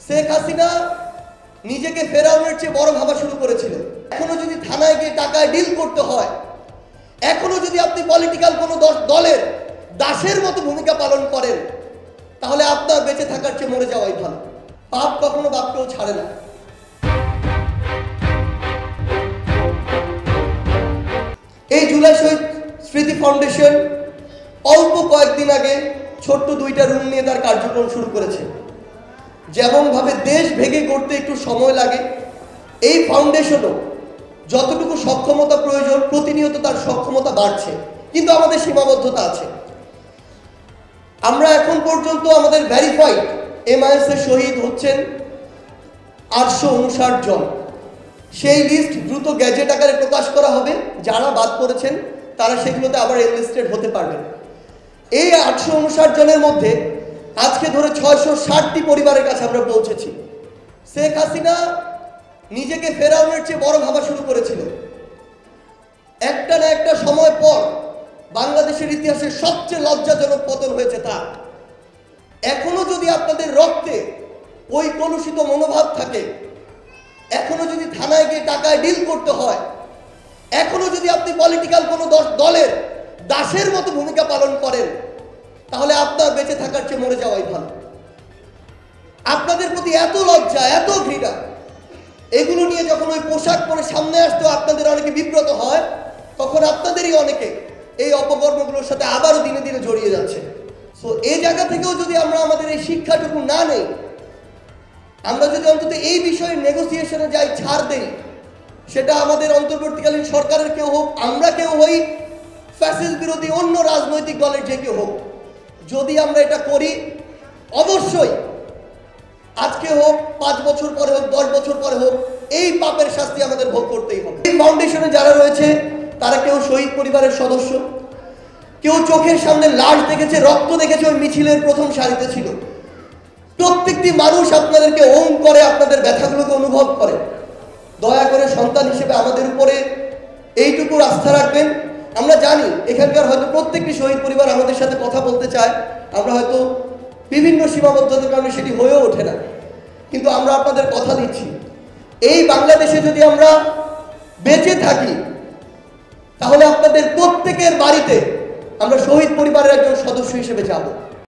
শেখ হাসিনা নিজেকে ফেরাউনের চেয়ে বড় ভাবা শুরু করেছিল। এখনো যদি থানায় গিয়ে টাকায় ডিল করতে হয়, এখনো যদি আপনি পলিটিক্যাল কোনো দলের দাসের মতো ভূমিকা পালন করেন, তাহলে আপনার বেঁচে থাকার চেয়ে মরে যাওয়াই ভালো। পাপ কখনো বাপকেও ছাড়ে না। এই জুলাই শহীদ স্মৃতি ফাউন্ডেশন অল্প কয়েকদিন আগে ছোট্ট 2টা রুম নিয়ে তার কার্যক্রম শুরু করেছে। যেমনভাবে দেশ ভেঙে করতে একটু সময় লাগে, এই ফাউন্ডেশনও যতটুকু সক্ষমতা প্রয়োজন প্রতিনিয়ত তার সক্ষমতা বাড়ছে, কিন্তু আমাদের সীমাবদ্ধতা আছে। আমরা এখন পর্যন্ত আমাদের ভেরিফাইড MIS এর শহীদ হচ্ছেন 859 জন। সেই লিস্ট দ্রুত গ্যাজেট আকারে প্রকাশ করা হবে। যারা বাদ পড়েছেন তারা সেগুলোতে আবার এনলিস্টেড হতে পারবেন। এই 859 জনের মধ্যে আজকে ধরে 660টি পরিবারের কাছে আমরা পৌঁছেছি। শেখ হাসিনা নিজেকে ফেরাউনের চেয়ে বড় ভাবা শুরু করেছিল। একটা না একটা সময় পর বাংলাদেশের ইতিহাসে সবচেয়ে লজ্জাজনক পতন হয়েছে তার। এখনো যদি আপনাদের রক্তে ওই কলুষিত মনোভাব থাকে, এখনো যদি থানায় গিয়ে টাকায় ডিল করতে হয়, এখনো যদি আপনি পলিটিক্যাল কোনো দলের দাসের মতো ভূমিকা পালন করেন, তাহলে আপনার বেঁচে থাকার চেয়ে মরে যাওয়াই ভালো। আপনাদের প্রতি এত লজ্জা, এত ঘৃণা, এগুলো নিয়ে যখন ওই পোশাক পরে সামনে আসতেও আপনাদের অনেকে বিব্রত হয়, তখন আপনাদেরই অনেকে এই অপকর্মগুলোর সাথে আবারও দিনে দিনে জড়িয়ে যাচ্ছে। সো এই জায়গা থেকেও যদি আমরা আমাদের এই শিক্ষাটুকু না নেই, আমরা যদি অন্তত এই বিষয়ে নেগোসিয়েশনে যাই, ছাড় দেই, সেটা আমাদের অন্তর্বর্তীকালীন সরকারের কেউ হোক, আমরা কেউ হই, ফ্যাসিস্ট বিরোধী অন্য রাজনৈতিক দলের যে কেউ হোক, যদি আমরা এটা করি, অবশ্যই আজকে হোক, 5 বছর পরে হোক, 10 বছর পরে হোক, এই পাপের শাস্তি আমাদের ভোগ করতেই হবে। এই ফাউন্ডেশনে যারা রয়েছে তারা কেউ শহীদ পরিবারের সদস্য, কেউ চোখের সামনে লাশ দেখেছে, রক্ত দেখেছে, ওই মিছিলের প্রথম সারিতে ছিল। প্রত্যেকটি মানুষ আপনাদেরকে ওন করে, আপনাদের ব্যথাগুলোকে অনুভব করে। দয়া করে সন্তান হিসেবে আমাদের উপরে এইটুকু আস্থা রাখবেন। আমরা জানি এখানকার হয়তো প্রত্যেকটি শহীদ পরিবার আমাদের সাথে কথা বলতে চায়, আমরা হয়তো বিভিন্ন সীমাবদ্ধতার কারণে সেটি হয়েও ওঠে না, কিন্তু আমরা আপনাদের কথা দিচ্ছি, এই বাংলাদেশে যদি আমরা বেঁচে থাকি, তাহলে আপনাদের প্রত্যেকের বাড়িতে আমরা শহীদ পরিবারের একজন সদস্য হিসেবে যাব।